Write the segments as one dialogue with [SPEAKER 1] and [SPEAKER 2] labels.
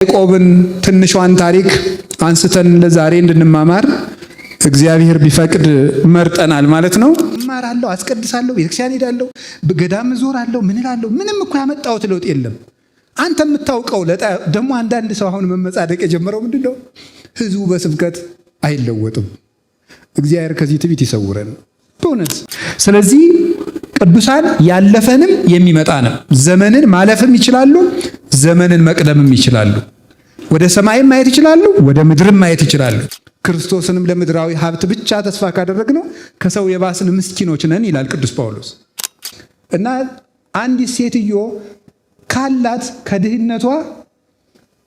[SPEAKER 1] ያዕቆብን ትንሿን ታሪክ አንስተን ለዛሬ እንድንማማር እግዚአብሔር ቢፈቅድ መርጠናል ማለት ነው። እማራለሁ፣ አስቀድሳለሁ፣ ቤተክርስቲያን ሄዳለሁ፣ ገዳም ዞራለሁ፣ ምን እላለሁ። ምንም እኮ ያመጣሁት ለውጥ የለም። አንተ የምታውቀው ደግሞ አንዳንድ ሰው አሁን መመጻደቅ የጀመረው ምንድነው? ህዝቡ በስብከት አይለወጥም። እግዚአብሔር ከዚህ ትዕቢት ይሰውረን በእውነት። ስለዚህ ቅዱሳን ያለፈንም የሚመጣንም ዘመንን ማለፍም ይችላሉ፣ ዘመንን መቅደምም ይችላሉ። ወደ ሰማይም ማየት ይችላሉ፣ ወደ ምድርም ማየት ይችላሉ። ክርስቶስንም ለምድራዊ ሀብት ብቻ ተስፋ ካደረግነው ከሰው የባስን ምስኪኖች ነን ይላል ቅዱስ ጳውሎስ። እና አንዲት ሴትዮ ካላት ከድህነቷ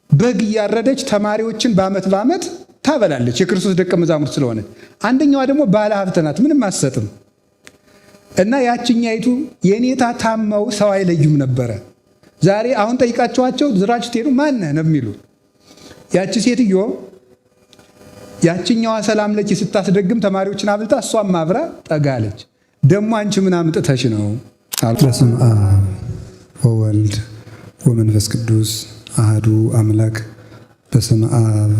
[SPEAKER 1] በግ እያረደች ተማሪዎችን በዓመት ታበላለች፣ የክርስቶስ ደቀ መዛሙርት ስለሆነች። አንደኛዋ ደግሞ ባለ ሀብት ናት፣ ምንም አትሰጥም። እና ያችኛይቱ የኔታ ታመው ሰው አይለዩም ነበረ። ዛሬ አሁን ጠይቃቸዋቸው ዝራችሁ ትሄዱ ማነህ ነው የሚሉ። ያቺ ሴትዮ ያችኛዋ ሰላም ለኪ ስታስደግም ተማሪዎችን አብልታ እሷም ማብራ ጠጋለች። ደሞ አንቺ ምን አምጥተሽ ነው?
[SPEAKER 2] በስመ አብ ወወልድ ወመንፈስ ቅዱስ አሐዱ አምላክ። በስመ አብ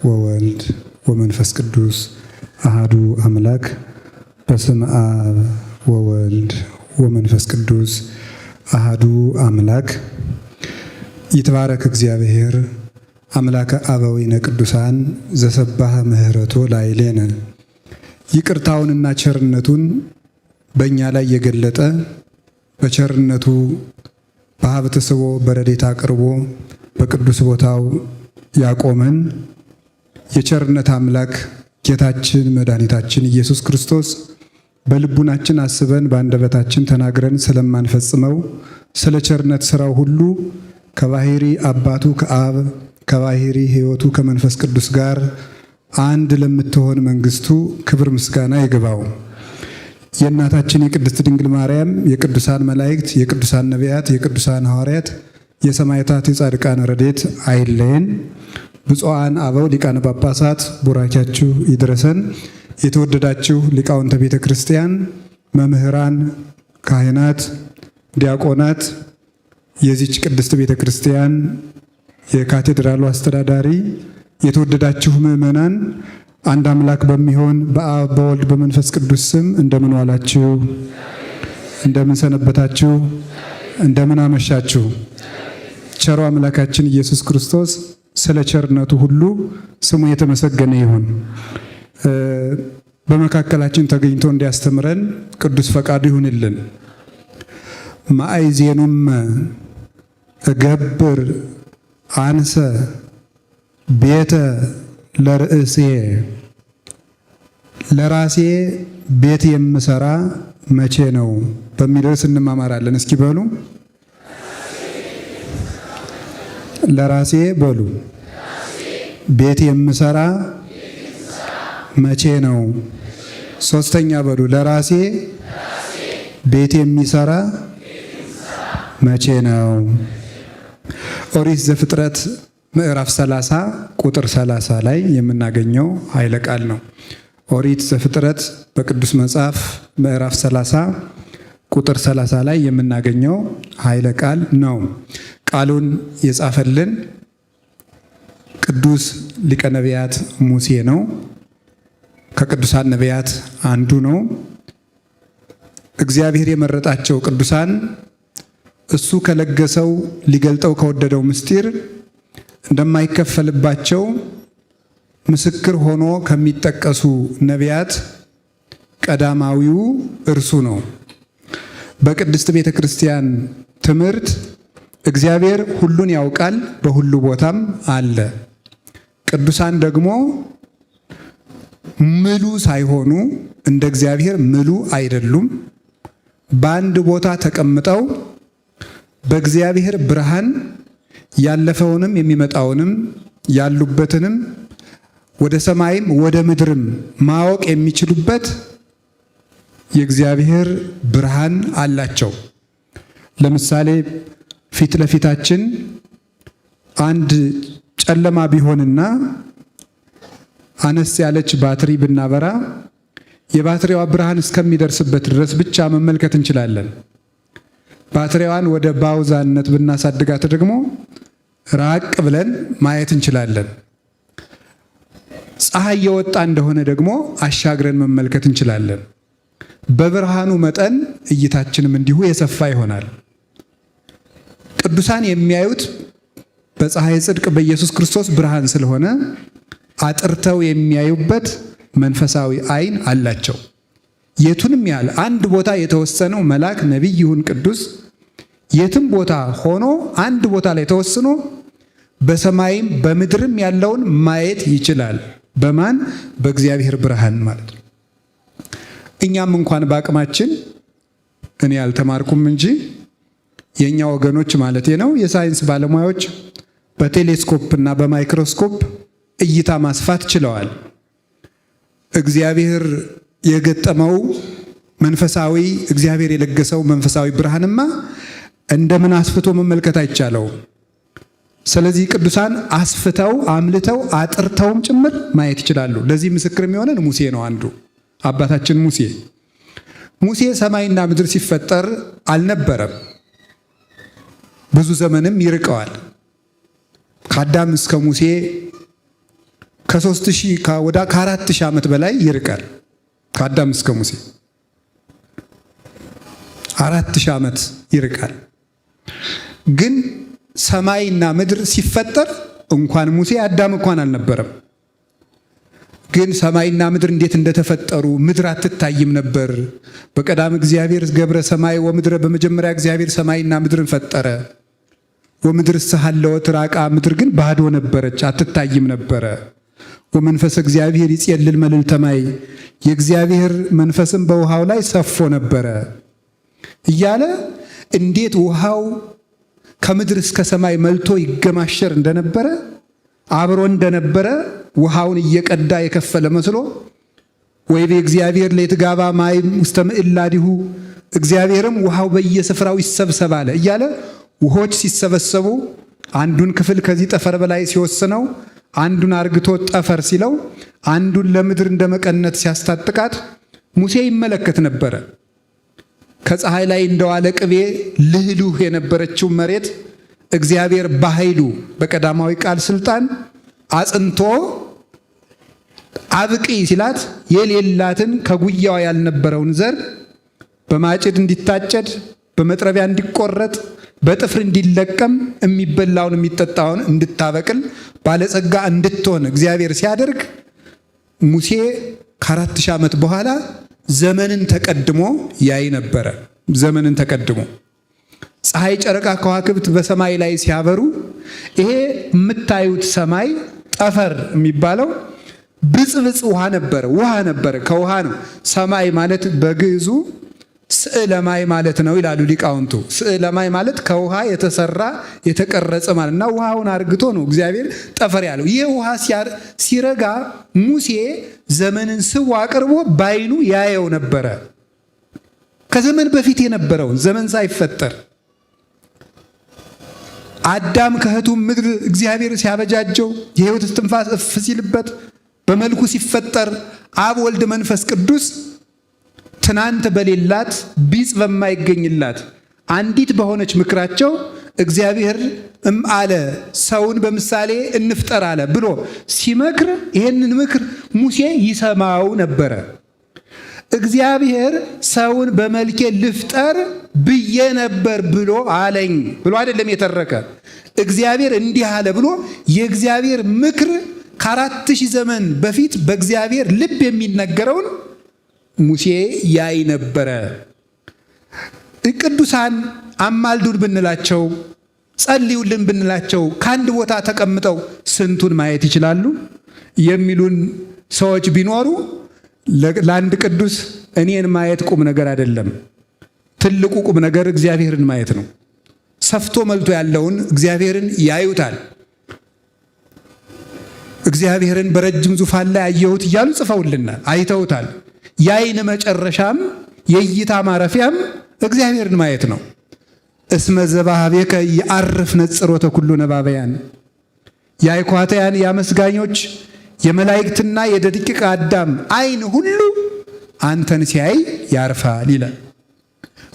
[SPEAKER 2] ወወልድ ወመንፈስ ቅዱስ አሐዱ አምላክ። በስመ አብ ወወልድ ወመንፈስ ቅዱስ አሐዱ አምላክ። ይትባረክ እግዚአብሔር አምላከ አበዊነ ቅዱሳን ዘሰባህ ምህረቶ ላዕሌነ። ይቅርታውንና ቸርነቱን በእኛ ላይ የገለጠ በቸርነቱ በሀብት ስቦ በረድኤት አቅርቦ በቅዱስ ቦታው ያቆመን የቸርነት አምላክ ጌታችን መድኃኒታችን ኢየሱስ ክርስቶስ በልቡናችን አስበን በአንደበታችን ተናግረን ስለማንፈጽመው ስለ ቸርነት ሥራው ሁሉ ከባሕሪ አባቱ ከአብ ከባሕሪ ሕይወቱ ከመንፈስ ቅዱስ ጋር አንድ ለምትሆን መንግሥቱ ክብር ምስጋና ይግባው። የእናታችን የቅድስት ድንግል ማርያም፣ የቅዱሳን መላእክት፣ የቅዱሳን ነቢያት፣ የቅዱሳን ሐዋርያት፣ የሰማዕታት፣ የጻድቃን ረድኤት አይለየን። ብፁዓን አበው ሊቃነ ጳጳሳት ቡራኪያችሁ ይድረሰን። የተወደዳችሁ ሊቃውንተ ቤተ ክርስቲያን፣ መምህራን፣ ካህናት፣ ዲያቆናት፣ የዚች ቅድስት ቤተ ክርስቲያን የካቴድራሉ አስተዳዳሪ፣ የተወደዳችሁ ምዕመናን፣ አንድ አምላክ በሚሆን በአብ በወልድ በመንፈስ ቅዱስ ስም እንደምን ዋላችሁ? እንደምን ሰነበታችሁ? እንደምን አመሻችሁ? ቸሮ አምላካችን ኢየሱስ ክርስቶስ ስለ ቸርነቱ ሁሉ ስሙ የተመሰገነ ይሁን። በመካከላችን ተገኝቶ እንዲያስተምረን ቅዱስ ፈቃዱ ይሁንልን። ማእዜኑም እገብር አንሰ ቤተ ለርእሴ፣ ለራሴ ቤት የምሰራ መቼ ነው በሚል ርዕስ እንማማራለን። እስኪ በሉ ለራሴ በሉ ቤት የምሰራ መቼ ነው? ሶስተኛ በሉ ለራሴ ቤት የሚሰራ መቼ ነው? ኦሪት ዘፍጥረት ምዕራፍ 30 ቁጥር 30 ላይ የምናገኘው ኃይለ ቃል ነው። ኦሪት ዘፍጥረት በቅዱስ መጽሐፍ ምዕራፍ 30 ቁጥር 30 ላይ የምናገኘው ኃይለ ቃል ነው። ቃሉን የጻፈልን ቅዱስ ሊቀ ነቢያት ሙሴ ነው። ከቅዱሳን ነቢያት አንዱ ነው። እግዚአብሔር የመረጣቸው ቅዱሳን እሱ ከለገሰው ሊገልጠው ከወደደው ምስጢር እንደማይከፈልባቸው ምስክር ሆኖ ከሚጠቀሱ ነቢያት ቀዳማዊው እርሱ ነው። በቅድስት ቤተ ክርስቲያን ትምህርት እግዚአብሔር ሁሉን ያውቃል፣ በሁሉ ቦታም አለ። ቅዱሳን ደግሞ ምሉ ሳይሆኑ እንደ እግዚአብሔር ምሉ አይደሉም። በአንድ ቦታ ተቀምጠው በእግዚአብሔር ብርሃን ያለፈውንም የሚመጣውንም ያሉበትንም ወደ ሰማይም ወደ ምድርም ማወቅ የሚችሉበት የእግዚአብሔር ብርሃን አላቸው። ለምሳሌ ፊት ለፊታችን አንድ ጨለማ ቢሆንና አነስ ያለች ባትሪ ብናበራ የባትሪዋ ብርሃን እስከሚደርስበት ድረስ ብቻ መመልከት እንችላለን። ባትሪዋን ወደ ባውዛነት ብናሳድጋት ደግሞ
[SPEAKER 1] ራቅ ብለን ማየት እንችላለን። ፀሐይ የወጣ እንደሆነ ደግሞ አሻግረን መመልከት እንችላለን። በብርሃኑ መጠን እይታችንም እንዲሁ የሰፋ ይሆናል። ቅዱሳን የሚያዩት በፀሐይ ጽድቅ በኢየሱስ ክርስቶስ ብርሃን ስለሆነ አጥርተው የሚያዩበት መንፈሳዊ ዓይን አላቸው። የቱንም ያህል አንድ ቦታ የተወሰነው መልአክ፣ ነቢይ ይሁን ቅዱስ የትም ቦታ ሆኖ አንድ ቦታ ላይ ተወስኖ በሰማይም በምድርም ያለውን ማየት ይችላል። በማን? በእግዚአብሔር ብርሃን ማለት ነው። እኛም እንኳን በአቅማችን እኔ አልተማርኩም እንጂ የኛ ወገኖች ማለት ነው የሳይንስ ባለሙያዎች በቴሌስኮፕ እና በማይክሮስኮፕ እይታ ማስፋት ችለዋል። እግዚአብሔር የገጠመው መንፈሳዊ እግዚአብሔር የለገሰው መንፈሳዊ ብርሃንማ እንደምን አስፍቶ መመልከት አይቻለው። ስለዚህ ቅዱሳን አስፍተው አምልተው አጥርተውም ጭምር ማየት ይችላሉ። ለዚህ ምስክር የሚሆነን ሙሴ ነው። አንዱ አባታችን ሙሴ ሰማይና ምድር ሲፈጠር አልነበረም። ብዙ ዘመንም ይርቀዋል። ከአዳም እስከ ሙሴ ከ4000 ዓመት በላይ ይርቃል። ከአዳም እስከ ሙሴ 4000 ዓመት ይርቃል። ግን ሰማይና ምድር ሲፈጠር እንኳን ሙሴ አዳም እንኳን አልነበረም። ግን ሰማይና ምድር እንዴት እንደተፈጠሩ ምድር አትታይም ነበር። በቀዳም እግዚአብሔር ገብረ ሰማይ ወምድረ፣ በመጀመሪያ እግዚአብሔር ሰማይና ምድርን ፈጠረ። ወምድር ሀለወት ራቃ፣ ምድር ግን ባዶ ነበረች አትታይም ነበረ። ወመንፈስ እግዚአብሔር ይጼልል መልዕልተ ማይ፣ የእግዚአብሔር መንፈስም በውሃው ላይ ሰፎ ነበረ እያለ እንዴት ውሃው ከምድር እስከ ሰማይ መልቶ ይገማሸር እንደነበረ አብሮ እንደነበረ ውሃውን እየቀዳ የከፈለ መስሎ ወይ በእግዚአብሔር ለይትጋባ ማይ ውስተ ምዕላዲሁ፣ እግዚአብሔርም ውሃው በየስፍራው ይሰብሰብ አለ እያለ ውሆች ሲሰበሰቡ አንዱን ክፍል ከዚህ ጠፈር በላይ ሲወስነው አንዱን አርግቶ ጠፈር ሲለው አንዱን ለምድር እንደመቀነት ሲያስታጥቃት ሙሴ ይመለከት ነበረ። ከፀሐይ ላይ እንደዋለ ቅቤ ልህሉህ የነበረችው መሬት እግዚአብሔር በኃይሉ በቀዳማዊ ቃል ስልጣን አጽንቶ አብቂ ሲላት የሌላትን ከጉያዋ ያልነበረውን ዘር በማጭድ እንዲታጨድ፣ በመጥረቢያ እንዲቆረጥ፣ በጥፍር እንዲለቀም፣ የሚበላውን የሚጠጣውን እንድታበቅል፣ ባለጸጋ እንድትሆን እግዚአብሔር ሲያደርግ ሙሴ ከ4000 ዓመት በኋላ ዘመንን ተቀድሞ ያይ ነበረ። ዘመንን ተቀድሞ ፀሐይ፣ ጨረቃ፣ ከዋክብት በሰማይ ላይ ሲያበሩ ይሄ የምታዩት ሰማይ ጠፈር የሚባለው ብጽብጽ ውሃ ነበረ። ከውሃ ነው። ሰማይ ማለት በግዕዙ ስዕለ ማይ ማለት ነው ይላሉ ሊቃውንቱ። ስዕለ ማይ ማለት ከውሃ የተሰራ የተቀረጸ ማለት እና ውሃውን አርግቶ ነው እግዚአብሔር ጠፈር ያለው። ይህ ውሃ ሲረጋ ሙሴ ዘመንን ስቦ አቅርቦ ባይኑ ያየው ነበረ። ከዘመን በፊት የነበረውን ዘመን ሳይፈጠር አዳም ከእህቱም ምድር እግዚአብሔር ሲያበጃጀው የሕይወት እስትንፋስ እፍ ሲልበት በመልኩ ሲፈጠር አብ ወልድ መንፈስ ቅዱስ ትናንት በሌላት ቢጽ በማይገኝላት አንዲት በሆነች ምክራቸው እግዚአብሔር አለ ሰውን በምሳሌ እንፍጠር አለ ብሎ ሲመክር ይህንን ምክር ሙሴ ይሰማው ነበረ። እግዚአብሔር ሰውን በመልኬ ልፍጠር ብዬ ነበር ብሎ አለኝ ብሎ አይደለም የተረከ። እግዚአብሔር እንዲህ አለ ብሎ የእግዚአብሔር ምክር ከ4000 ዘመን በፊት በእግዚአብሔር ልብ የሚነገረውን ሙሴ ያይ ነበረ። ቅዱሳን አማልዱን ብንላቸው፣ ጸልዩልን ብንላቸው ከአንድ ቦታ ተቀምጠው ስንቱን ማየት ይችላሉ የሚሉን ሰዎች ቢኖሩ ለአንድ ቅዱስ እኔን ማየት ቁም ነገር አይደለም። ትልቁ ቁም ነገር እግዚአብሔርን ማየት ነው። ሰፍቶ መልቶ ያለውን እግዚአብሔርን ያዩታል። እግዚአብሔርን በረጅም ዙፋን ላይ አየሁት እያሉ ጽፈውልናል፣ አይተውታል። የዓይን መጨረሻም የእይታ ማረፊያም እግዚአብሔርን ማየት ነው። እስመ ዘባሃቤከ የአርፍ ነጽሮተ ኩሉ ነባበያን፣ የአይኳተያን የአመስጋኞች የመላእክትና የደቂቀ አዳም ዓይን ሁሉ አንተን ሲያይ ያርፋል ይላል።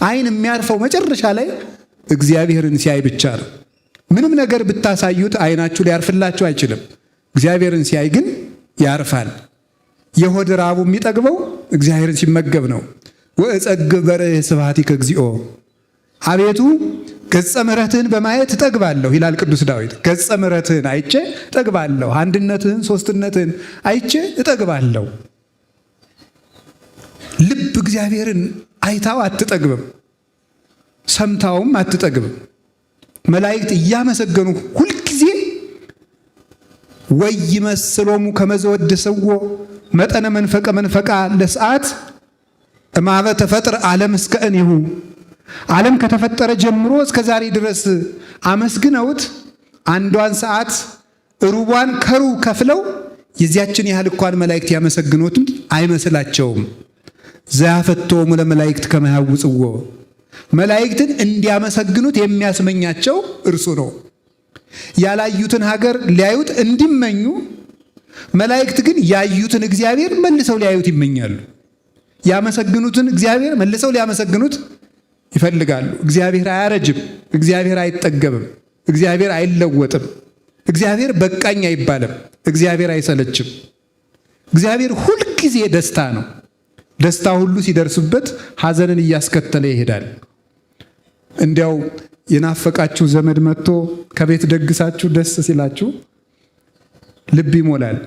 [SPEAKER 1] ዓይን የሚያርፈው መጨረሻ ላይ እግዚአብሔርን ሲያይ ብቻ ነው። ምንም ነገር ብታሳዩት አይናችሁ ሊያርፍላችሁ አይችልም። እግዚአብሔርን ሲያይ ግን ያርፋል። የሆድ ራቡ የሚጠግበው እግዚአብሔርን ሲመገብ ነው። ወእጸግብ በርዕየ ስብሐቲከ እግዚኦ፣ አቤቱ ገጸ ምሕረትህን በማየት እጠግባለሁ ይላል ቅዱስ ዳዊት። ገጸ ምሕረትህን አይቼ እጠግባለሁ፣ አንድነትህን ሶስትነትህን አይቼ እጠግባለሁ። ልብ እግዚአብሔርን አይታው አትጠግብም፣ ሰምታውም አትጠግብም። መላእክት እያመሰገኑ ሁልጊዜ ወይመስሎሙ ከመ ዘወድሰዎ መጠነ መንፈቀ መንፈቃ ለሰዓት እማበ ተፈጥረ ዓለም እስከ እኔሁ፣ ዓለም ከተፈጠረ ጀምሮ እስከ ዛሬ ድረስ አመስግነውት አንዷን ሰዓት ሩቧን ከሩብ ከፍለው የዚያችን ያህል እንኳን መላእክት ያመሰግኑት አይመስላቸውም። ዘያፈቶሙ ለመላእክት ከመ ያውጽዎ፣ መላእክትን እንዲያመሰግኑት የሚያስመኛቸው እርሱ ነው። ያላዩትን ሀገር ሊያዩት እንዲመኙ፣ መላእክት ግን ያዩትን እግዚአብሔር መልሰው ሊያዩት ይመኛሉ። ያመሰግኑትን እግዚአብሔር መልሰው ሊያመሰግኑት ይፈልጋሉ። እግዚአብሔር አያረጅም፣ እግዚአብሔር አይጠገብም፣ እግዚአብሔር አይለወጥም፣ እግዚአብሔር በቃኝ አይባልም፣ እግዚአብሔር አይሰለችም። እግዚአብሔር ሁልጊዜ ደስታ ነው። ደስታ ሁሉ ሲደርስበት ሐዘንን እያስከተለ ይሄዳል። እንዲያው የናፈቃችሁ ዘመድ መጥቶ ከቤት ደግሳችሁ ደስ ሲላችሁ ልብ ይሞላል።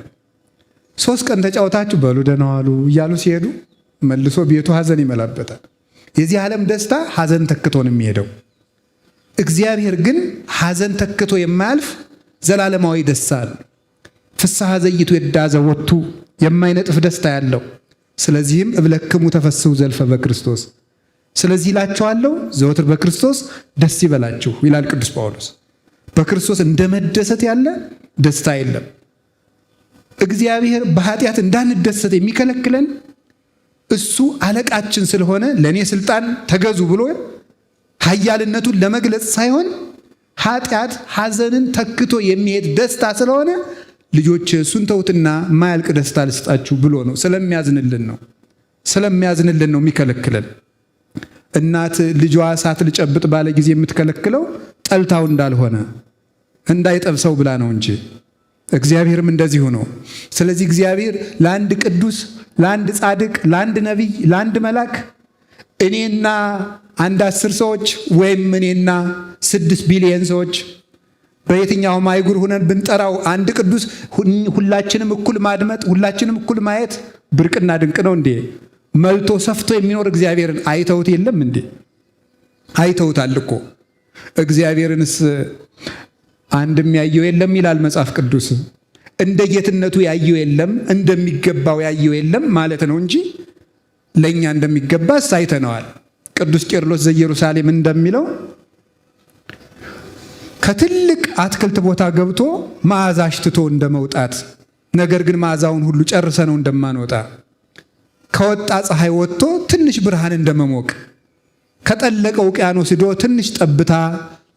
[SPEAKER 1] 3 ቀን ተጫውታችሁ በሉ ደህና ዋሉ እያሉ ሲሄዱ መልሶ ቤቱ ሐዘን ይመላበታል። የዚህ ዓለም ደስታ ሐዘን ተክቶ ነው የሚሄደው። እግዚአብሔር ግን ሐዘን ተክቶ የማያልፍ ዘላለማዊ ደስታ ነው። ፍስሐ ዘይቱ የዳዘ ወቱ የማይነጥፍ ደስታ ያለው። ስለዚህም እብለክሙ ተፈስሑ ዘልፈ በክርስቶስ፣ ስለዚህ እላችኋለሁ ዘወትር በክርስቶስ ደስ ይበላችሁ ይላል ቅዱስ ጳውሎስ። በክርስቶስ እንደ መደሰት ያለ ደስታ የለም። እግዚአብሔር በኃጢአት እንዳንደሰት የሚከለክለን እሱ አለቃችን ስለሆነ ለእኔ ስልጣን ተገዙ ብሎ ኃያልነቱን ለመግለጽ ሳይሆን ኃጢአት ሐዘንን ተክቶ የሚሄድ ደስታ ስለሆነ ልጆች እሱን ተውትና ማያልቅ ደስታ ልስጣችሁ ብሎ ነው። ስለሚያዝንልን ነው የሚከለክለን። እናት ልጇ እሳት ልጨብጥ ባለ ጊዜ የምትከለክለው ጠልታው እንዳልሆነ እንዳይጠብሰው ብላ ነው እንጂ እግዚአብሔርም እንደዚሁ ነው። ስለዚህ እግዚአብሔር ለአንድ ቅዱስ፣ ለአንድ ጻድቅ፣ ለአንድ ነቢይ፣ ለአንድ መልአክ እኔና አንድ 10 ሰዎች ወይም እኔና 6 ቢሊየን ሰዎች በየትኛውም አይጉር ሁነን ብንጠራው አንድ ቅዱስ ሁላችንም እኩል ማድመጥ፣ ሁላችንም እኩል ማየት ብርቅና ድንቅ ነው እንዴ? መልቶ ሰፍቶ የሚኖር እግዚአብሔርን አይተውት የለም እንዴ? አይተውታል እኮ። እግዚአብሔርንስ አንድም ያየው የለም ይላል መጽሐፍ ቅዱስ። እንደ ጌትነቱ ያየው የለም፣ እንደሚገባው ያየው የለም ማለት ነው እንጂ ለእኛ እንደሚገባስ አይተነዋል። ቅዱስ ቄርሎስ ዘኢየሩሳሌም እንደሚለው ከትልቅ አትክልት ቦታ ገብቶ መዓዛ አሽትቶ እንደመውጣት፣ ነገር ግን መዓዛውን ሁሉ ጨርሰ ነው እንደማንወጣ፣ ከወጣ ፀሐይ ወጥቶ ትንሽ ብርሃን እንደመሞቅ፣ ከጠለቀ ውቅያኖስ ሂዶ ትንሽ ጠብታ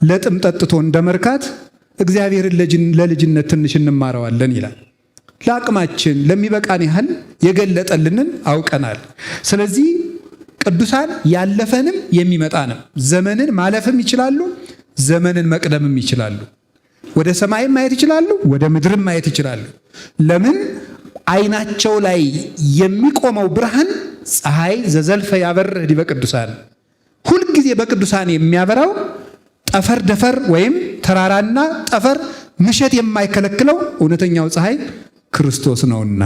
[SPEAKER 1] ለጥም ጠጥቶ እንደመርካት እግዚአብሔርን ለልጅነት ትንሽ እንማረዋለን ይላል። ለአቅማችን ለሚበቃን ያህል የገለጠልንን አውቀናል። ስለዚህ ቅዱሳን ያለፈንም የሚመጣንም ዘመንን ማለፍም ይችላሉ፣ ዘመንን መቅደምም ይችላሉ። ወደ ሰማይም ማየት ይችላሉ፣ ወደ ምድርም ማየት ይችላሉ። ለምን? አይናቸው ላይ የሚቆመው ብርሃን ፀሐይ ዘዘልፈ ያበርህ ዲበ ቅዱሳን፣ ሁልጊዜ በቅዱሳን የሚያበራው ጠፈር ደፈር ወይም ተራራና ጠፈር ምሸት የማይከለክለው እውነተኛው ፀሐይ ክርስቶስ ነውና።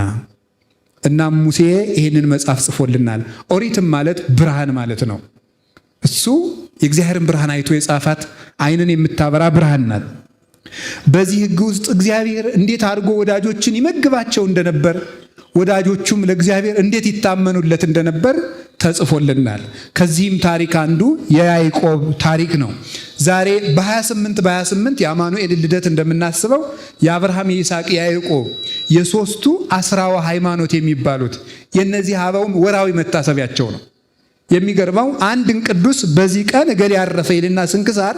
[SPEAKER 1] እናም ሙሴ ይህንን መጽሐፍ ጽፎልናል። ኦሪትም ማለት ብርሃን ማለት ነው። እሱ የእግዚአብሔርን ብርሃን አይቶ የጻፋት ዓይንን የምታበራ ብርሃን ናት። በዚህ ሕግ ውስጥ እግዚአብሔር እንዴት አድርጎ ወዳጆችን ይመግባቸው እንደነበር፣ ወዳጆቹም ለእግዚአብሔር እንዴት ይታመኑለት እንደነበር ተጽፎልናል። ከዚህም ታሪክ አንዱ የያዕቆብ ታሪክ ነው። ዛሬ በ28 የአማኑኤል ልደት እንደምናስበው የአብርሃም፣ የይስሐቅ፣ የያዕቆብ የሦስቱ አስራወ ሃይማኖት የሚባሉት የእነዚህ አበውም ወራዊ መታሰቢያቸው ነው። የሚገርመው አንድን ቅዱስ በዚህ ቀን እገሌ ያረፈ ይልና ስንክሳር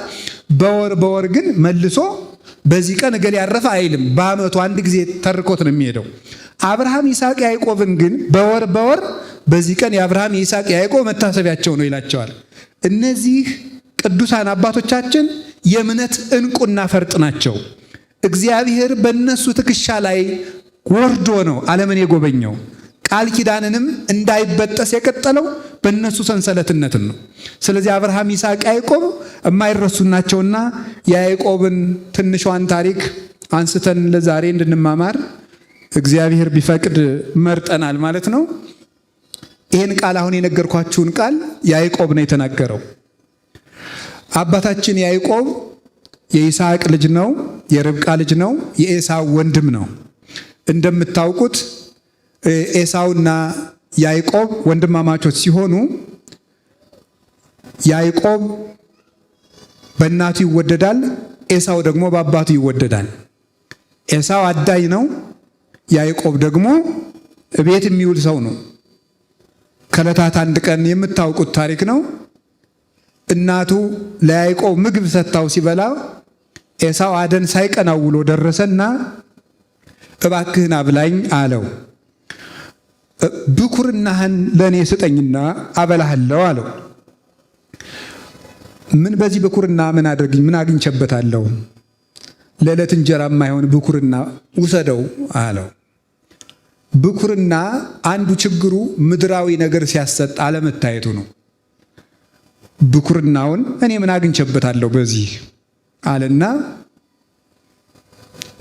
[SPEAKER 1] በወር ግን መልሶ በዚህ ቀን እገሌ ያረፈ አይልም። በዓመቱ አንድ ጊዜ ተርኮት ነው የሚሄደው። አብርሃም፣ ይስሐቅ፣ ያዕቆብን ግን በወር በዚህ ቀን የአብርሃም፣ የይስሐቅ፣ የያዕቆብ መታሰቢያቸው ነው ይላቸዋል። እነዚህ ቅዱሳን አባቶቻችን የእምነት ዕንቁና ፈርጥ ናቸው። እግዚአብሔር በእነሱ ትከሻ ላይ ወርዶ ነው ዓለምን የጎበኘው። ቃል ኪዳንንም እንዳይበጠስ የቀጠለው በእነሱ ሰንሰለትነትን ነው። ስለዚህ አብርሃም፣ ይስሐቅ፣ ያዕቆብ የማይረሱ ናቸውና የያዕቆብን ትንሿን ታሪክ አንስተን ለዛሬ እንድንማማር እግዚአብሔር ቢፈቅድ መርጠናል ማለት ነው። ይህን ቃል አሁን የነገርኳችሁን ቃል ያዕቆብ ነው የተናገረው። አባታችን ያዕቆብ የይስሐቅ ልጅ ነው፣ የርብቃ ልጅ ነው፣ የኤሳው ወንድም ነው። እንደምታውቁት ኤሳውና ያዕቆብ ወንድማማቾች ሲሆኑ ያዕቆብ በእናቱ ይወደዳል፣ ኤሳው ደግሞ በአባቱ ይወደዳል። ኤሳው አዳኝ ነው፣ ያዕቆብ ደግሞ ቤት የሚውል ሰው ነው። ከዕለታት አንድ ቀን የምታውቁት ታሪክ ነው። እናቱ ለያዕቆብ ምግብ ሰጥታው ሲበላ ኤሳው አደን ሳይቀናው ውሎ ደረሰና እባክህን አብላኝ አለው። ብኩርናህን ለእኔ ስጠኝና አበላሃለሁ አለው። ምን በዚህ ብኩርና ምን አግኝቼበታለሁ? ለዕለት እንጀራ የማይሆን ብኩርና ውሰደው አለው። ብኩርና አንዱ ችግሩ ምድራዊ ነገር ሲያሰጥ አለመታየቱ ነው። ብኩርናውን እኔ ምን አግኝቼበታለሁ በዚህ አለና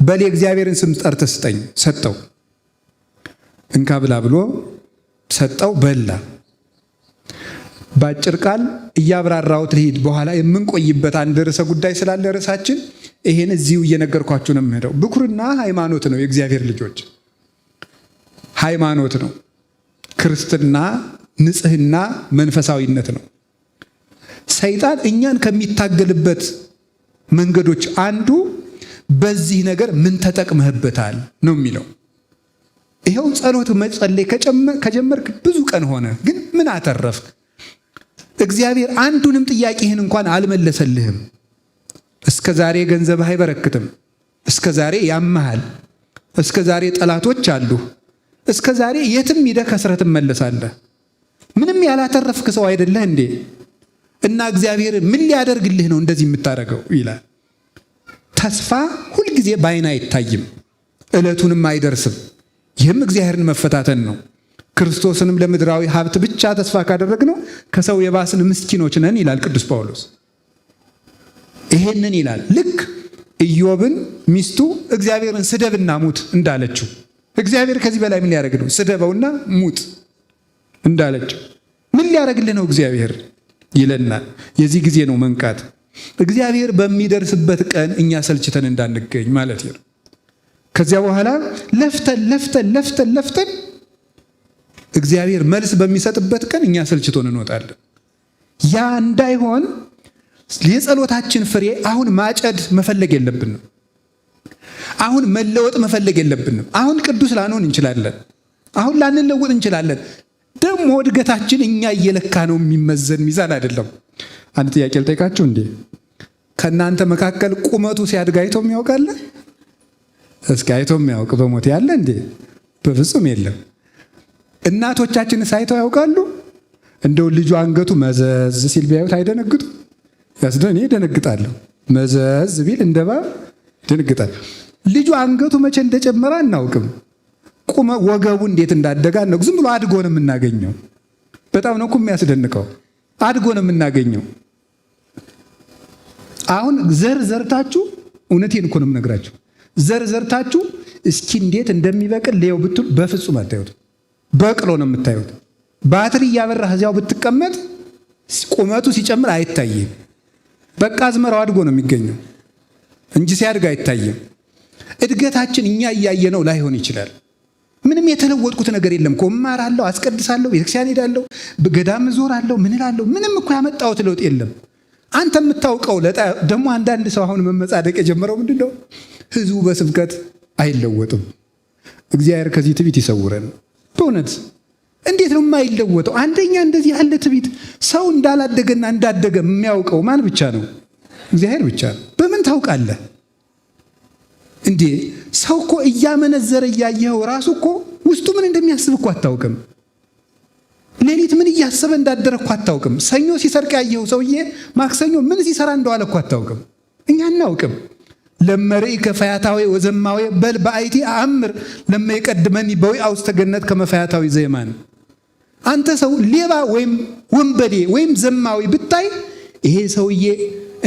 [SPEAKER 1] በል የእግዚአብሔርን ስም ጠርተህ ስጠኝ ሰጠው። እንካ ብላ ብሎ ሰጠው፣ በላ። በአጭር ቃል እያብራራሁት ልሂድ። በኋላ የምንቆይበት አንድ ርዕሰ ጉዳይ ስላለ ርዕሳችን ይሄን እዚሁ እየነገርኳችሁ ነው የምሄደው። ብኩርና ሃይማኖት ነው። የእግዚአብሔር ልጆች ሃይማኖት ነው። ክርስትና፣ ንጽህና፣ መንፈሳዊነት ነው። ሰይጣን እኛን ከሚታገልበት መንገዶች አንዱ በዚህ ነገር ምን ተጠቅመህበታል ነው የሚለው። ይኸው ጸሎት መጸለይ ከጀመርክ ብዙ ቀን ሆነ፣ ግን ምን አተረፍክ? እግዚአብሔር አንዱንም ጥያቄህን እንኳን አልመለሰልህም። እስከ ዛሬ ገንዘብህ አይበረክትም። እስከ ዛሬ ያመሃል። እስከ ዛሬ ጠላቶች አሉ። እስከ ዛሬ የትም ሂደህ ከስረህ ትመለሳለህ። ምንም ያላተረፍክ ሰው አይደለህ እንዴ? እና እግዚአብሔር ምን ሊያደርግልህ ነው እንደዚህ የምታደርገው ይላል። ተስፋ ሁልጊዜ በዓይን አይታይም፣ ዕለቱንም አይደርስም። ይህም እግዚአብሔርን መፈታተን ነው። ክርስቶስንም ለምድራዊ ሀብት ብቻ ተስፋ ካደረግነው ከሰው የባስን ምስኪኖች ነን ይላል ቅዱስ ጳውሎስ። ይሄንን ይላል ልክ ኢዮብን ሚስቱ እግዚአብሔርን ስደብና ሙት እንዳለችው፣ እግዚአብሔር ከዚህ በላይ ምን ሊያደርግ ነው? ስደበውና ሙት እንዳለችው ምን ሊያደርግልህ ነው እግዚአብሔር ይለናል። የዚህ ጊዜ ነው መንቃት። እግዚአብሔር በሚደርስበት ቀን እኛ ሰልችተን እንዳንገኝ ማለት ነው። ከዚያ በኋላ ለፍተን እግዚአብሔር መልስ በሚሰጥበት ቀን እኛ ሰልችቶን እንወጣለን። ያ እንዳይሆን የጸሎታችን ፍሬ አሁን ማጨድ መፈለግ የለብንም። አሁን መለወጥ መፈለግ የለብንም። አሁን ቅዱስ ላንሆን እንችላለን። አሁን ላንለወጥ እንችላለን። ደግሞ እድገታችን እኛ እየለካ ነው የሚመዘን ሚዛን አይደለም። አንድ ጥያቄ ልጠይቃችሁ እንዴ፣ ከእናንተ መካከል ቁመቱ ሲያድግ አይቶ የሚያውቃለ? እስኪ አይቶ የሚያውቅ በሞት ያለ እንዴ? በፍጹም የለም። እናቶቻችን ሳይተው ያውቃሉ? እንደው ልጁ አንገቱ መዘዝ ሲል ቢያዩት አይደነግጡ? ያስደን ይደነግጣለሁ። መዘዝ ቢል እንደባ ይደነግጣል። ልጁ አንገቱ መቼ እንደጨመረ አናውቅም። ወገቡ እንዴት እንዳደጋ ነው። ዝም ብሎ አድጎ ነው የምናገኘው። በጣም ነው እኮ የሚያስደንቀው። አድጎ ነው የምናገኘው። አሁን ዘርታችሁ፣ እውነቴን እኮ ነው የምነግራችሁ፣ ዘርታችሁ እስኪ እንዴት እንደሚበቅል ለየው ብትሉ በፍጹም አታዩት። በቅሎ ነው የምታዩት። ባትሪ እያበራህ እዚያው ብትቀመጥ ቁመቱ ሲጨምር አይታይም። በቃ አዝመራው አድጎ ነው የሚገኘው እንጂ ሲያድግ አይታይም። እድገታችን እኛ እያየነው ላይሆን ይችላል። ምንም የተለወጥኩት ነገር የለም እኮ። እማራለሁ፣ አስቀድሳለሁ፣ ቤተክርስቲያን ሄዳለሁ፣ ገዳም እዞራለሁ፣ ምን እላለሁ። ምንም እኮ ያመጣሁት ለውጥ የለም። አንተ የምታውቀው ደግሞ አንዳንድ ሰው አሁን መመጻደቅ የጀመረው ምንድን ነው? ህዝቡ በስብከት አይለወጥም። እግዚአብሔር ከዚህ ትዕቢት ይሰውረን። በእውነት እንዴት ነው የማይለወጠው? አንደኛ እንደዚህ ያለ ትዕቢት ሰው እንዳላደገና እንዳደገ የሚያውቀው ማን ብቻ ነው? እግዚአብሔር ብቻ ነው። በምን ታውቃለህ እንዴ? ሰው እኮ እያመነዘረ እያየኸው ራሱ እኮ ውስጡ ምን እንደሚያስብ እኮ አታውቅም። ሌሊት ምን እያሰበ እንዳደረ እኮ አታውቅም። ሰኞ ሲሰርቅ ያየኸው ሰውዬ ማክሰኞ ምን ሲሰራ እንደዋለ እኮ አታውቅም። እኛ አናውቅም። ለመርኢ ከፈያታዊ ወዘማዊ በል በአይቲ አእምር ለማይቀድመኒ በዊአ ውስተ ገነት ከመፈያታዊ ዘየማን። አንተ ሰው ሌባ ወይም ወንበዴ ወይም ዘማዊ ብታይ ይሄ ሰውዬ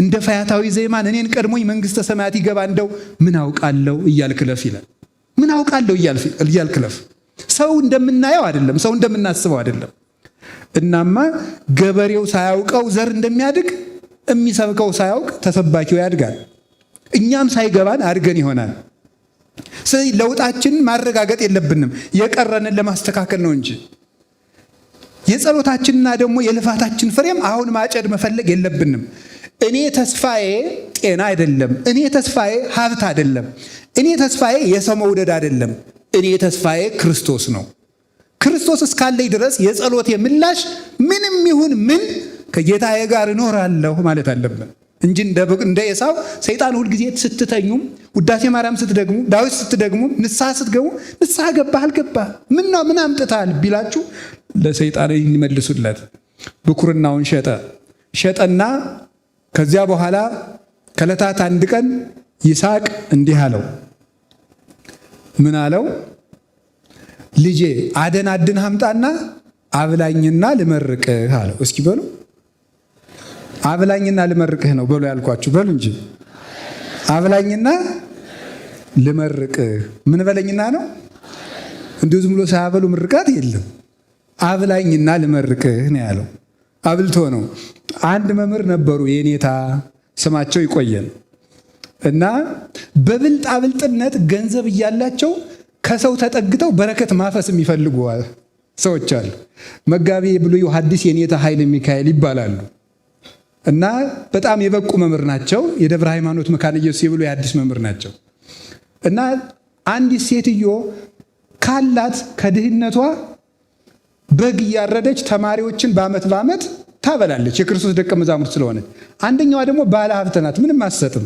[SPEAKER 1] እንደ ፈያታዊ ዘየማን እኔን ቀድሞኝ መንግሥተ ሰማያት ይገባ እንደው ምን አውቃለሁ እያልክለፍ ይላል። ምን አውቃለሁ እያልክለፍ። ሰው እንደምናየው አይደለም፣ ሰው እንደምናስበው አይደለም። እናማ ገበሬው ሳያውቀው ዘር እንደሚያድግ የሚሰብከው ሳያውቅ ተሰባኪው ያድጋል። እኛም ሳይገባን አድገን ይሆናል። ስለዚህ ለውጣችንን ማረጋገጥ የለብንም፣ የቀረንን ለማስተካከል ነው እንጂ የጸሎታችንና ደግሞ የልፋታችን ፍሬም አሁን ማጨድ መፈለግ የለብንም። እኔ ተስፋዬ ጤና አይደለም፣ እኔ ተስፋዬ ሀብት አይደለም፣ እኔ ተስፋዬ የሰው መውደድ አይደለም፣ እኔ ተስፋዬ ክርስቶስ ነው። ክርስቶስ እስካለኝ ድረስ የጸሎቴ ምላሽ ምንም ይሁን ምን ከጌታዬ ጋር እኖራለሁ ማለት አለብን እንጂ እንደ ኤሳው ሰይጣን ሁልጊዜ ስትተኙም ውዳሴ ማርያም ስትደግሙ ዳዊት ስትደግሙ ንስሐ ስትገቡ ንስሐ ገባህ አልገባህ ምን አምጥታል ቢላችሁ ለሰይጣን ይመልሱለት ብኩርናውን ሸጠና ከዚያ በኋላ ከዕለታት አንድ ቀን ይስሐቅ እንዲህ አለው። ምን አለው? ልጄ አደን አምጣና አብላኝና ልመርቅህ አለው። እስኪ በሉ አብላኝና ልመርቅህ ነው በሉ ያልኳችሁ፣ በሉ እንጂ አብላኝና ልመርቅህ። ምን በለኝና ነው? እንዲሁ ዝም ብሎ ሳያበሉ ምርቃት የለም። አብላኝና ልመርቅህ ነው ያለው። አብልቶ ነው። አንድ መምህር ነበሩ የኔታ ስማቸው ይቆየን እና በብልጣብልጥነት ገንዘብ እያላቸው ከሰው ተጠግተው በረከት ማፈስ የሚፈልጉ ሰዎች አሉ። መጋቢ ብሉይ ሐዲስ የኔታ ኃይለ ሚካኤል ይባላሉ እና በጣም የበቁ መምህር ናቸው። የደብረ ሃይማኖት መካነ ኢየሱስ የብሉይ ሐዲስ መምህር ናቸው እና አንዲት ሴትዮ ካላት ከድህነቷ በግ እያረደች ተማሪዎችን በዓመት ታበላለች። የክርስቶስ ደቀ መዛሙርት ስለሆነች። አንደኛዋ ደግሞ ባለ ሀብት ናት፣ ምንም አትሰጥም።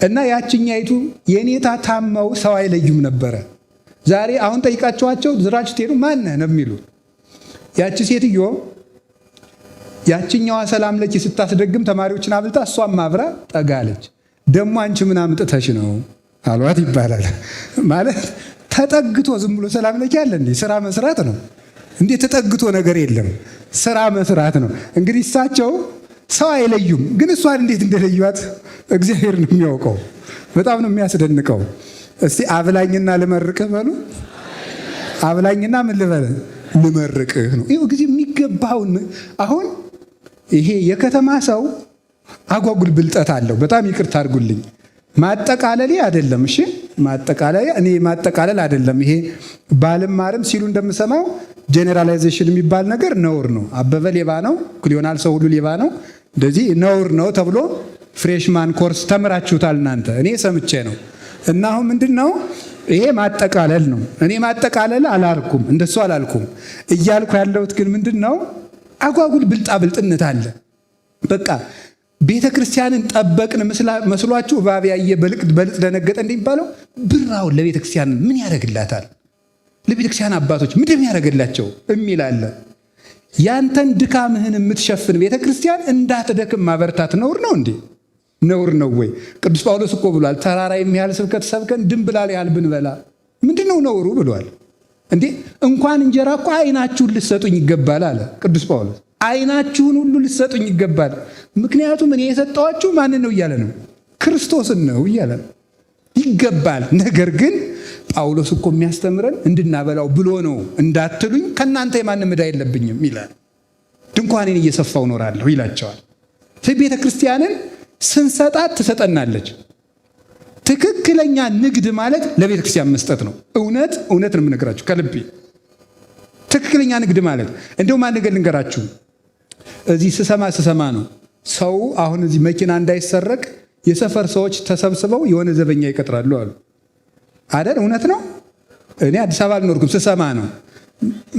[SPEAKER 1] እና ያችኛይቱ የኔታ ታመው ሰው አይለዩም ነበረ። ዛሬ አሁን ጠይቃችኋቸው ዝራችሁ ትሄዱ ማነህ ነው የሚሉ። ያቺ ሴትዮ ያችኛዋ ሰላም ለኪ ስታስደግም ተማሪዎችን አብልታ እሷም ማብራ ጠጋለች። ደግሞ አንቺ ምን አምጥተሽ ነው አሏት ይባላል። ማለት ተጠግቶ ዝም ብሎ ሰላም ለኪ አለ እንዴ? ስራ መስራት ነው እንዴ? ተጠግቶ ነገር የለም፣ ስራ መስራት ነው። እንግዲህ እሳቸው ሰው አይለዩም፣ ግን እሷን እንዴት እንደለዩት እግዚአብሔር ነው የሚያውቀው። በጣም ነው የሚያስደንቀው። እስቲ አብላኝና ልመርቅህ በሉ። አብላኝና ምን ልበል? ልመርቅህ ነው። ይኸው ጊዜ የሚገባውን አሁን ይሄ የከተማ ሰው አጓጉል ብልጠት አለው። በጣም ይቅርታ አድርጉልኝ። ማጠቃለሌ አይደለም። እሺ ማጠቃለያ እኔ ማጠቃለል አይደለም። ይሄ ባልማርም ሲሉ እንደምሰማው ጄኔራላይዜሽን የሚባል ነገር ነውር ነው። አበበ ሌባ ነው፣ ክሊዮናል ሰው ሁሉ ሌባ ነው፣ እንደዚህ ነውር ነው ተብሎ ፍሬሽማን ኮርስ ተምራችሁታል እናንተ። እኔ ሰምቼ ነው። እና አሁን ምንድነው ይሄ ማጠቃለል ነው። እኔ ማጠቃለል አላልኩም፣ እንደሱ አላልኩም። እያልኩ ያለሁት ግን ምንድነው አጓጉል ብልጣብልጥነት አለ። በቃ ቤተ ክርስቲያንን ጠበቅን መስሏችሁ እባብ ያየ በልጥ ደነገጠ እንደሚባለው ብራውን ለቤተ ክርስቲያን ምን ያደርግላታል? ለቤተ ክርስቲያን አባቶች ምንድን ያደርግላቸው የሚል አለ። ያንተን ድካምህን የምትሸፍን ቤተ ክርስቲያን እንዳትደክም ማበርታት ነውር ነው እንዴ? ነውር ነው ወይ? ቅዱስ ጳውሎስ እኮ ብሏል፣ ተራራ የሚያህል ስብከት ሰብከን ድንብላል ያህል ብንበላ ምንድነው ነውሩ ብሏል እንዴ? እንኳን እንጀራ እኮ አይናችሁን ልትሰጡኝ ይገባል አለ ቅዱስ ጳውሎስ። አይናችሁን ሁሉ ልትሰጡኝ ይገባል። ምክንያቱም እኔ የሰጠኋችሁ ማንን ነው እያለ ነው? ክርስቶስን ነው እያለ ነው። ይገባል። ነገር ግን ጳውሎስ እኮ የሚያስተምረን እንድናበላው ብሎ ነው እንዳትሉኝ ከእናንተ የማንም ዕዳ የለብኝም ይላል። ድንኳኔን እየሰፋው ኖራለሁ ይላቸዋል። ቤተ ክርስቲያንን ስንሰጣት ትሰጠናለች። ትክክለኛ ንግድ ማለት ለቤተ ክርስቲያን መስጠት ነው። እውነት ነው የምነግራችሁ ከልቤ። ትክክለኛ ንግድ ማለት እንደውም አንድ ነገር ልንገራችሁ። እዚህ ስሰማ ነው ሰው አሁን እዚህ መኪና እንዳይሰረቅ የሰፈር ሰዎች ተሰብስበው የሆነ ዘበኛ ይቀጥራሉ አሉ አይደል? እውነት ነው። እኔ አዲስ አበባ አልኖርኩም፣ ስሰማ ነው።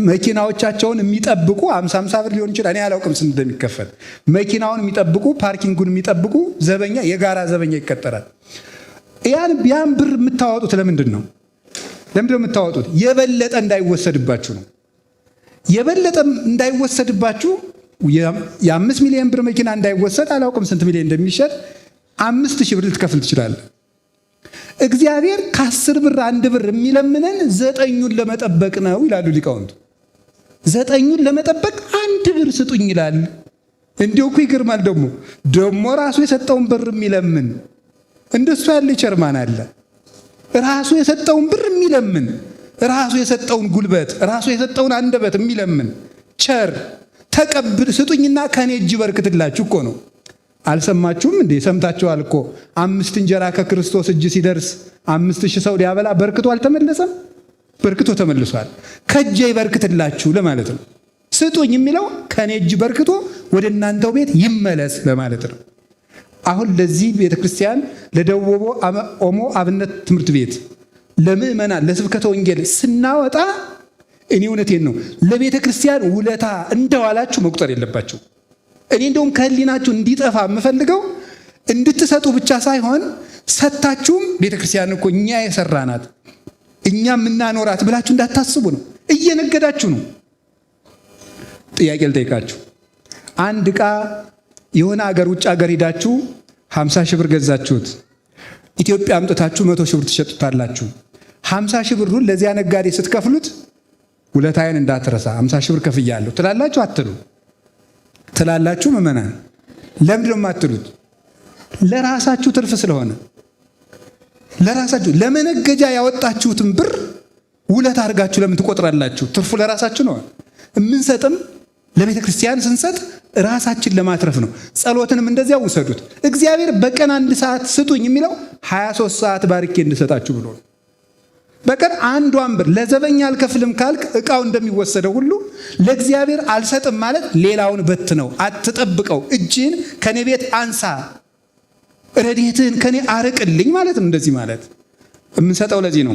[SPEAKER 1] መኪናዎቻቸውን የሚጠብቁ 50 ብር ሊሆን ይችላል፣ እኔ አላውቅም ስንት እንደሚከፈል። መኪናውን የሚጠብቁ ፓርኪንጉን የሚጠብቁ ዘበኛ፣ የጋራ ዘበኛ ይቀጠራል። ያን ብር የምታወጡት ለምንድን ነው? የምታወጡት? የበለጠ እንዳይወሰድባችሁ ነው። የበለጠ እንዳይወሰድባችሁ የ5 ሚሊዮን ብር መኪና እንዳይወሰድ፣ አላውቅም ስንት ሚሊዮን እንደሚሸጥ 5000 ብር ልትከፍል ትችላለህ። እግዚአብሔር ከ10 ብር 1 ብር የሚለምነን 9ኙን ለመጠበቅ ነው ይላሉ ሊቃውንቱ። 9ኙን ለመጠበቅ 1 ብር ስጡኝ ይላል። እንዲሁ እኮ ይገርማል። ደግሞ ራሱ የሰጠውን ብር የሚለምን እንደሱ ያለ ቸርማን አለ። ራሱ የሰጠውን ብር የሚለምን፣ ራሱ የሰጠውን ጉልበት፣ ራሱ የሰጠውን አንደበት የሚለምን ቸር ተቀብል ስጡኝና ከኔ እጅ በርክትላችሁ እኮ ነው። አልሰማችሁም እንዴ? ሰምታችኋል እኮ 5 እንጀራ ከክርስቶስ እጅ ሲደርስ 5000 ሰው ሊያበላ በርክቶ አልተመለሰም? በርክቶ ተመልሷል። ከእጄ ይበርክትላችሁ ለማለት ነው። ስጡኝ የሚለው ከኔ እጅ በርክቶ ወደ እናንተው ቤት ይመለስ ለማለት ነው። አሁን ለዚህ ቤተክርስቲያን ለደቡብ ኦሞ አብነት ትምህርት ቤት ለምእመናን ለስብከተ ወንጌል ስናወጣ እኔ እውነቴን ነው ለቤተ ክርስቲያን ውለታ እንደዋላችሁ መቁጠር የለባችሁ። እኔ እንደውም ከህሊናችሁ እንዲጠፋ የምፈልገው እንድትሰጡ ብቻ ሳይሆን ሰታችሁም ቤተ ክርስቲያን እኮ እኛ የሰራናት እኛ የምናኖራት ብላችሁ እንዳታስቡ ነው። እየነገዳችሁ ነው። ጥያቄ ልጠይቃችሁ። አንድ ዕቃ የሆነ አገር ውጭ አገር ሄዳችሁ 50 ሺህ ብር ገዛችሁት። ኢትዮጵያ አምጥታችሁ 100 ሺህ ብር ትሸጡታላችሁ። 50 ሺህ ብሩን ለዚያ ነጋዴ ስትከፍሉት ውለታዬን እንዳትረሳ 50 ሺህ ብር ከፍያለሁ ትላላችሁ? አትሉ? ትላላችሁ? ምእመናን ለምንድን ነው የማትሉት? ለራሳችሁ ትርፍ ስለሆነ። ለራሳችሁ ለመነገጃ ያወጣችሁትን ብር ውለታ አድርጋችሁ ለምን ትቆጥራላችሁ? ትርፉ ለራሳችሁ ነው። የምንሰጥም ለቤተ ክርስቲያን ስንሰጥ ራሳችን ለማትረፍ ነው። ጸሎትንም እንደዚያው ውሰዱት። እግዚአብሔር በቀን 1 ሰዓት ስጡኝ የሚለው 23 ሰዓት ባርኬ እንድሰጣችሁ ብሎ ነው። በቀን 1 ብር ለዘበኛ አልከፍልም ካልክ ዕቃው እንደሚወሰደው ሁሉ ለእግዚአብሔር አልሰጥም ማለት ሌላውን በት ነው። አትጠብቀው። እጅህን ከኔ ቤት አንሳ፣ ረድኤትህን ከኔ አርቅልኝ ማለት ነው። እንደዚህ ማለት የምንሰጠው ለዚህ ነው።